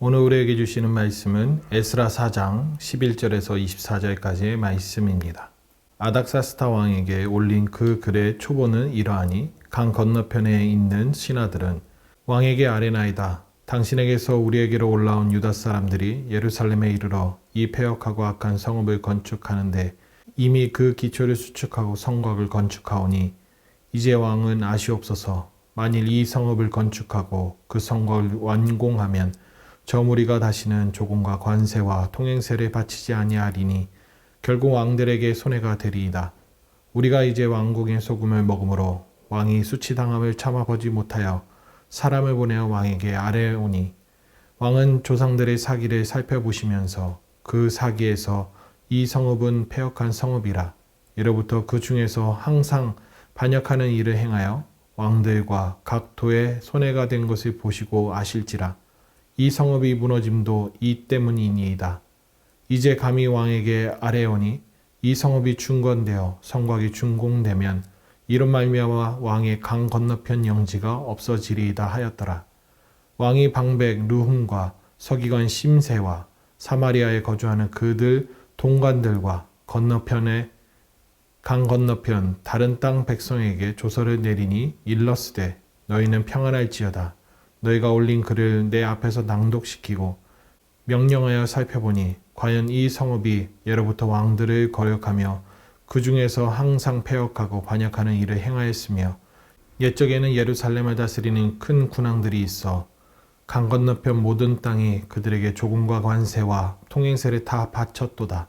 오늘 우리에게 주시는 말씀은 에스라 4장 11절에서 24절까지의 말씀입니다. 아닥사스다 왕에게 올린 그 글의 초본은 이러하니 강 건너편에 있는 신하들은 왕에게 아뢰나이다. 당신에게서 우리에게로 올라온 유다 사람들이 예루살렘에 이르러 이 패역하고 악한 성읍을 건축하는데 이미 그 기초를 수축하고 성곽을 건축하오니 이제 왕은 아시옵소서. 만일 이 성읍을 건축하고 그 성곽을 완공하면 저 무리가 다시는 조공과 관세와 통행세를 바치지 아니하리니 결국 왕들에게 손해가 되리이다. 우리가 이제 왕궁의 소금을 먹으므로 왕이 수치당함을 참아보지 못하여 사람을 보내어 왕에게 아뢰오니 왕은 조상들의 사기를 살펴보시면서 그 사기에서 이 성읍은 패역한 성읍이라 예로부터 그 중에서 항상 반역하는 일을 행하여 왕들과 각 도에 손해가 된 것을 보시고 아실지라 이 성읍이 무너짐도 이 때문이니이다. 이제 감히 왕에게 아뢰오니 이 성읍이 중건되어 성곽이 준공되면 이런 말미암아 왕의 강 건너편 영지가 없어지리이다 하였더라. 왕이 방백 르훔과 서기관 심세와 사마리아에 거주하는 그들 동관들과 건너편에 강 건너편 다른 땅 백성에게 조서를 내리니 일러스되 너희는 평안할지어다. 너희가 올린 글을 내 앞에서 낭독시키고 명령하여 살펴보니 과연 이 성읍이 예로부터 왕들을 거역하며 그 중에서 항상 패역하고 반역하는 일을 행하였으며 옛적에는 예루살렘을 다스리는 큰 군왕들이 있어 강 건너편 모든 땅이 그들에게 조공과 관세와 통행세를 다 바쳤도다.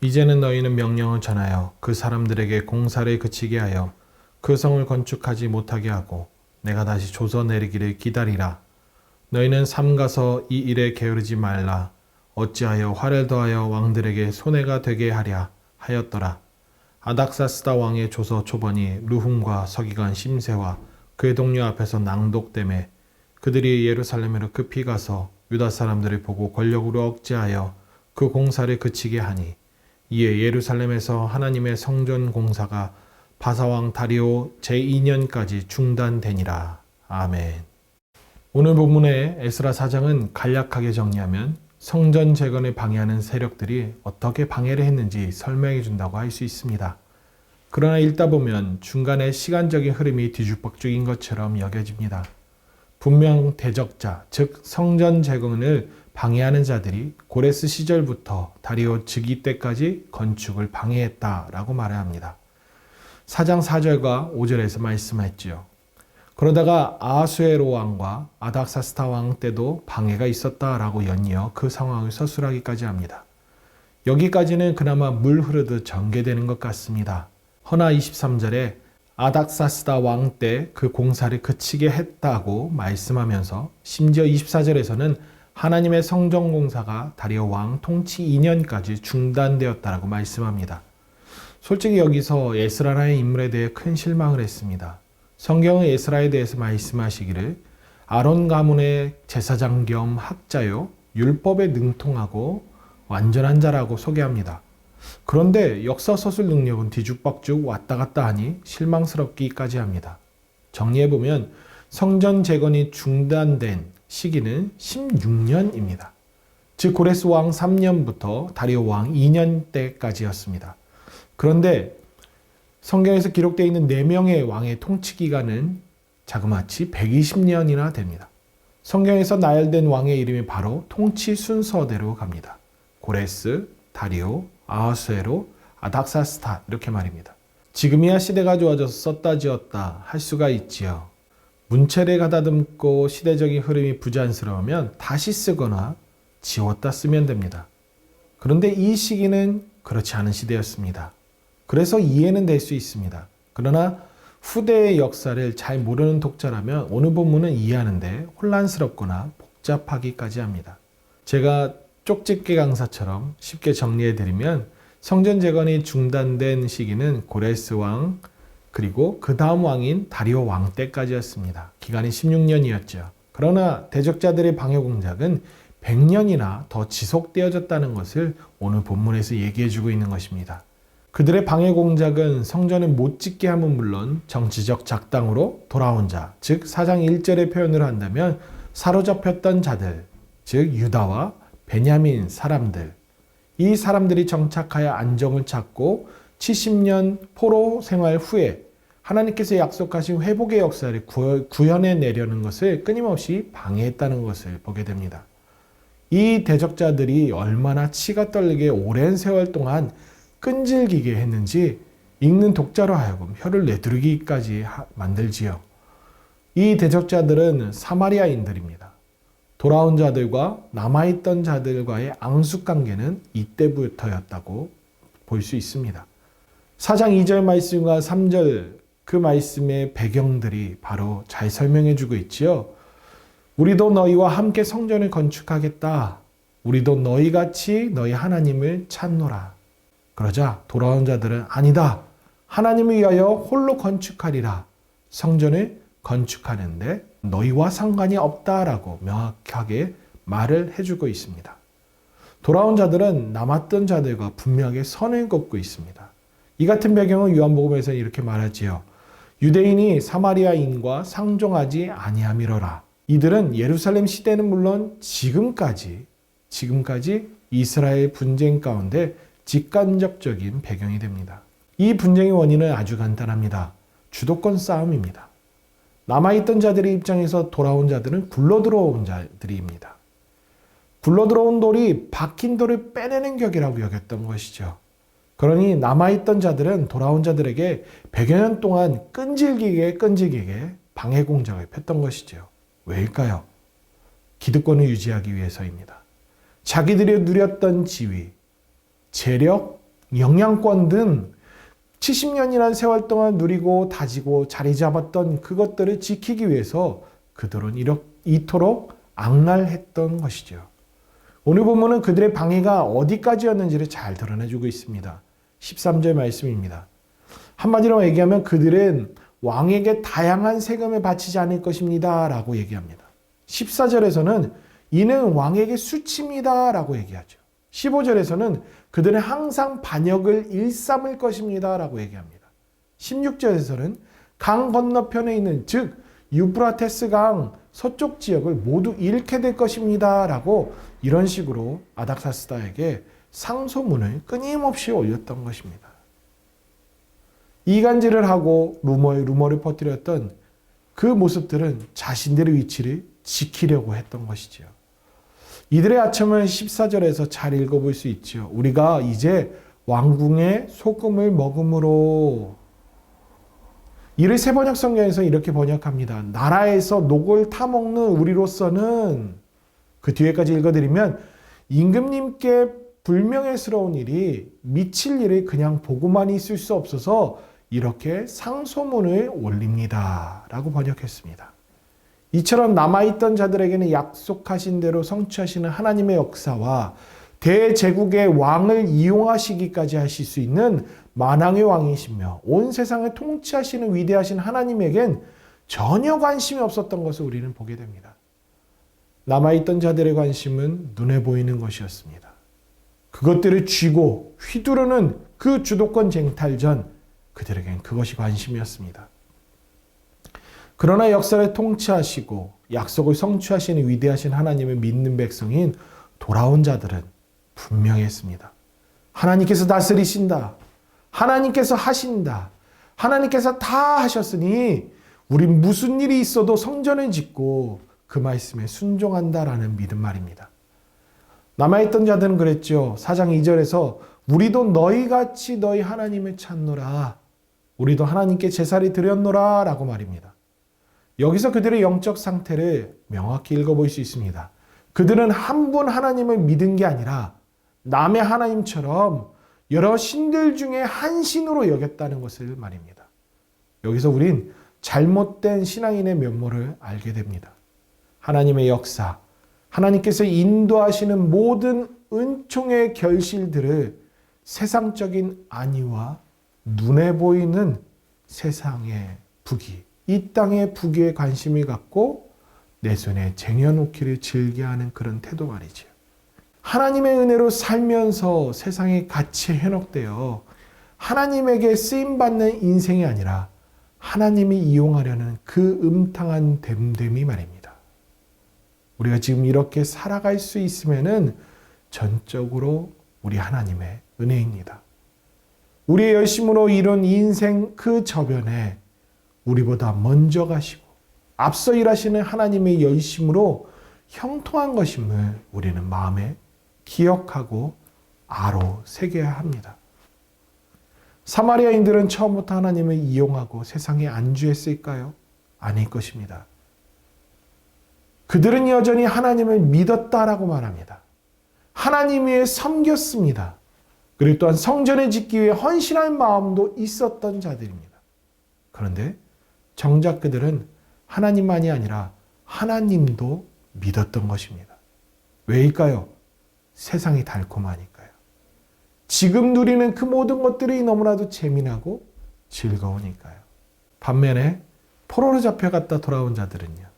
이제는 너희는 명령을 전하여 그 사람들에게 공사를 그치게 하여 그 성을 건축하지 못하게 하고 내가 다시 조서 내리기를 기다리라. 너희는 삼가서 이 일에 게으르지 말라. 어찌하여 화를 더하여 왕들에게 손해가 되게 하랴 하였더라. 아닥사스다 왕의 조서 초본이 르훔과 서기관 심세와 그의 동료 앞에서 낭독되매 그들이 예루살렘으로 급히 가서 유다 사람들을 보고 권력으로 억제하여 그 공사를 그치게 하니 이에 예루살렘에서 하나님의 성전 공사가 바사왕 다리오 제2년까지 중단되니라. 아멘. 오늘 본문의 에스라 4장은 간략하게 정리하면 성전 재건을 방해하는 세력들이 어떻게 방해를 했는지 설명해 준다고 할 수 있습니다. 그러나 읽다 보면 중간에 시간적인 흐름이 뒤죽박죽인 것처럼 여겨집니다. 분명 대적자, 즉 성전 재건을 방해하는 자들이 고레스 시절부터 다리오 즉위 때까지 건축을 방해했다라고 말해야 합니다. 4장 4절과 5절에서 말씀했지요. 그러다가 아하수에로 왕과 아닥사스다 왕 때도 방해가 있었다라고 연이어 그 상황을 서술하기까지 합니다. 여기까지는 그나마 물 흐르듯 전개되는 것 같습니다. 허나 23절에 아닥사스다 왕 때 그 공사를 그치게 했다고 말씀하면서 심지어 24절에서는 하나님의 성전 공사가 다리오 왕 통치 2년까지 중단되었다라고 말씀합니다. 솔직히 여기서 에스라라는 인물에 대해 큰 실망을 했습니다. 성경은 에스라에 대해서 말씀하시기를 아론 가문의 제사장 겸 학자요 율법에 능통하고 완전한 자라고 소개합니다. 그런데 역사 서술 능력은 뒤죽박죽 왔다 갔다 하니 실망스럽기까지 합니다. 정리해보면 성전 재건이 중단된 시기는 16년입니다. 즉 고레스 왕 3년부터 다리오 왕 2년 때까지였습니다. 그런데 성경에서 기록되어 있는 4명의 왕의 통치 기간은 자그마치 120년이나 됩니다. 성경에서 나열된 왕의 이름이 바로 통치 순서대로 갑니다. 고레스, 다리오, 아하수에로, 아닥사스다 이렇게 말입니다. 지금이야 시대가 좋아져서 썼다 지었다 할 수가 있지요. 문체를 가다듬고 시대적인 흐름이 부자연스러우면 다시 쓰거나 지웠다 쓰면 됩니다. 그런데 이 시기는 그렇지 않은 시대였습니다. 그래서 이해는 될 수 있습니다. 그러나 후대의 역사를 잘 모르는 독자라면 오늘 본문은 이해하는데 혼란스럽거나 복잡하기까지 합니다. 제가 쪽집게 강사처럼 쉽게 정리해드리면 성전 재건이 중단된 시기는 고레스 왕 그리고 그 다음 왕인 다리오 왕 때까지였습니다. 기간이 16년이었죠. 그러나 대적자들의 방해 공작은 100년이나 더 지속되어졌다는 것을 오늘 본문에서 얘기해주고 있는 것입니다. 그들의 방해 공작은 성전을 못 짓게 함은 물론 정치적 작당으로 돌아온 자, 즉 4장 1절의 표현을 한다면 사로잡혔던 자들, 즉 유다와 베냐민 사람들, 이 사람들이 정착하여 안정을 찾고 70년 포로 생활 후에 하나님께서 약속하신 회복의 역사를 구현해 내려는 것을 끊임없이 방해했다는 것을 보게 됩니다. 이 대적자들이 얼마나 치가 떨리게 오랜 세월 동안 끈질기게 했는지 읽는 독자로 하여금 혀를 내두르기까지 만들지요. 이 대적자들은 사마리아인들입니다. 돌아온 자들과 남아있던 자들과의 앙숙관계는 이때부터였다고 볼 수 있습니다. 4장 2절 말씀과 3절 그 말씀의 배경들이 바로 잘 설명해 주고 있지요. 우리도 너희와 함께 성전을 건축하겠다. 우리도 너희같이 너희 하나님을 찾노라. 그러자 돌아온 자들은 아니다. 하나님을 위하여 홀로 건축하리라. 성전을 건축하는데 너희와 상관이 없다라고 명확하게 말을 해주고 있습니다. 돌아온 자들은 남았던 자들과 분명하게 선을 긋고 있습니다. 이 같은 배경은 요한복음에서 이렇게 말하지요. 유대인이 사마리아인과 상종하지 아니함이로라. 이들은 예루살렘 시대는 물론 지금까지 이스라엘 분쟁 가운데 직간접적인 배경이 됩니다. 이 분쟁의 원인은 아주 간단합니다. 주도권 싸움입니다. 남아있던 자들의 입장에서 돌아온 자들은 굴러들어온 자들입니다. 굴러들어온 돌이 박힌 돌을 빼내는 격이라고 여겼던 것이죠. 그러니 남아있던 자들은 돌아온 자들에게 100여 년 동안 끈질기게 방해 공작을 폈던 것이죠. 왜일까요? 기득권을 유지하기 위해서입니다. 자기들이 누렸던 지위, 재력, 영향권 등 70년이라는 세월 동안 누리고 다지고 자리 잡았던 그것들을 지키기 위해서 그들은 이토록 악랄했던 것이죠. 오늘 본문은 그들의 방해가 어디까지였는지를 잘 드러내주고 있습니다. 13절 말씀입니다. 한마디로 얘기하면 그들은 왕에게 다양한 세금을 바치지 않을 것입니다 라고 얘기합니다. 14절에서는 이는 왕에게 수치입니다 라고 얘기하죠. 15절에서는 그들은 항상 반역을 일삼을 것입니다 라고 얘기합니다. 16절에서는 강 건너편에 있는 즉 유프라테스 강 서쪽 지역을 모두 잃게 될 것입니다 라고 이런 식으로 아닥사스다에게 상소문을 끊임없이 올렸던 것입니다. 이간질을 하고 루머를 퍼뜨렸던 그 모습들은 자신들의 위치를 지키려고 했던 것이지요. 이들의 아첨을 14절에서 잘 읽어볼 수 있죠. 우리가 이제 왕궁의 소금을 먹음으로 이를 새번역 성경에서 이렇게 번역합니다. 나라에서 녹을 타먹는 우리로서는 그 뒤에까지 읽어드리면 임금님께 불명예스러운 일이 미칠 일을 그냥 보고만 있을 수 없어서 이렇게 상소문을 올립니다. 라고 번역했습니다. 이처럼 남아있던 자들에게는 약속하신 대로 성취하시는 하나님의 역사와 대제국의 왕을 이용하시기까지 하실 수 있는 만왕의 왕이시며 온 세상을 통치하시는 위대하신 하나님에겐 전혀 관심이 없었던 것을 우리는 보게 됩니다. 남아있던 자들의 관심은 눈에 보이는 것이었습니다. 그것들을 쥐고 휘두르는 그 주도권 쟁탈전, 그들에겐 그것이 관심이었습니다. 그러나 역사를 통치하시고 약속을 성취하시는 위대하신 하나님을 믿는 백성인 돌아온 자들은 분명했습니다. 하나님께서 다스리신다. 하나님께서 하신다. 하나님께서 다 하셨으니 우린 무슨 일이 있어도 성전을 짓고 그 말씀에 순종한다라는 믿음 말입니다. 남아있던 자들은 그랬죠. 4장 2절에서 우리도 너희같이 너희 하나님을 찾노라. 우리도 하나님께 제사를 드렸노라 라고 말입니다. 여기서 그들의 영적 상태를 명확히 읽어볼 수 있습니다. 그들은 한 분 하나님을 믿은 게 아니라 남의 하나님처럼 여러 신들 중에 한 신으로 여겼다는 것을 말입니다. 여기서 우린 잘못된 신앙인의 면모를 알게 됩니다. 하나님의 역사, 하나님께서 인도하시는 모든 은총의 결실들을 세상적인 안위와 눈에 보이는 세상의 부귀, 이 땅의 부귀에 관심이 갖고 내 손에 쟁여놓기를 즐겨하는 그런 태도 말이죠. 하나님의 은혜로 살면서 세상에 같이 현혹되어 하나님에게 쓰임받는 인생이 아니라 하나님이 이용하려는 그 음탕한 됨됨이 말입니다. 우리가 지금 이렇게 살아갈 수 있으면은 전적으로 우리 하나님의 은혜입니다. 우리의 열심으로 이룬 인생 그 저변에 우리보다 먼저 가시고 앞서 일하시는 하나님의 열심으로 형통한 것임을 우리는 마음에 기억하고 아로 새겨야 합니다. 사마리아인들은 처음부터 하나님을 이용하고 세상에 안주했을까요? 아닐 것입니다. 그들은 여전히 하나님을 믿었다라고 말합니다. 하나님 위에 섬겼습니다. 그리고 또한 성전을 짓기 위해 헌신할 마음도 있었던 자들입니다. 그런데 정작 그들은 하나님만이 아니라 하나님도 믿었던 것입니다. 왜일까요? 세상이 달콤하니까요. 지금 누리는 그 모든 것들이 너무나도 재미나고 즐거우니까요. 반면에 포로로 잡혀갔다 돌아온 자들은요.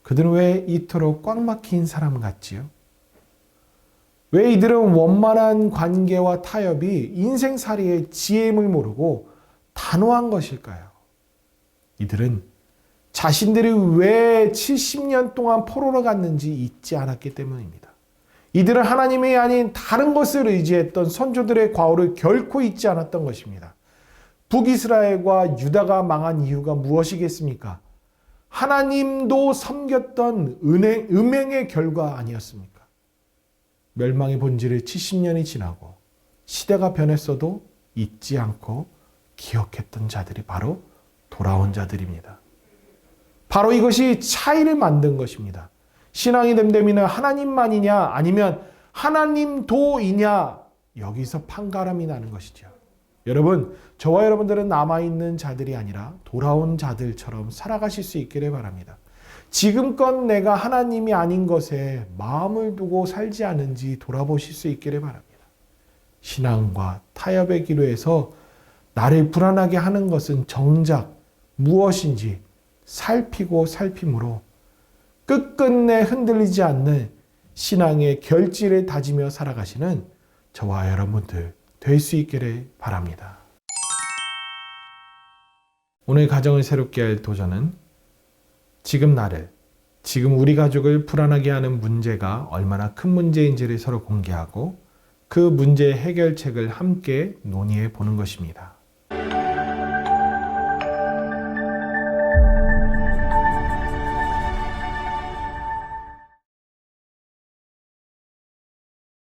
그들은 왜 이토록 꽉 막힌 사람 같지요? 왜 이들은 원만한 관계와 타협이 인생살이의 지혜임을 모르고 단호한 것일까요? 이들은 자신들이 왜 70년 동안 포로로 갔는지 잊지 않았기 때문입니다. 이들은 하나님이 아닌 다른 것을 의지했던 선조들의 과오를 결코 잊지 않았던 것입니다. 북이스라엘과 유다가 망한 이유가 무엇이겠습니까? 하나님도 섬겼던 음행의 결과 아니었습니까? 멸망의 본질을 70년이 지나고 시대가 변했어도 잊지 않고 기억했던 자들이 바로 돌아온 자들입니다. 바로 이것이 차이를 만든 것입니다. 신앙이 됨됨이는 하나님만이냐 아니면 하나님도이냐 여기서 판가름이 나는 것이죠. 여러분, 저와 여러분들은 남아있는 자들이 아니라 돌아온 자들처럼 살아가실 수 있기를 바랍니다. 지금껏 내가 하나님이 아닌 것에 마음을 두고 살지 않은지 돌아보실 수 있기를 바랍니다. 신앙과 타협의 기로에서 나를 불안하게 하는 것은 정작 무엇인지 살피고 살핌으로 끝끝내 흔들리지 않는 신앙의 결지를 다지며 살아가시는 저와 여러분들 될 수 있기를 바랍니다. 오늘 가정을 새롭게 할 도전은 지금 우리 가족을 불안하게 하는 문제가 얼마나 큰 문제인지를 서로 공개하고 그 문제의 해결책을 함께 논의해 보는 것입니다.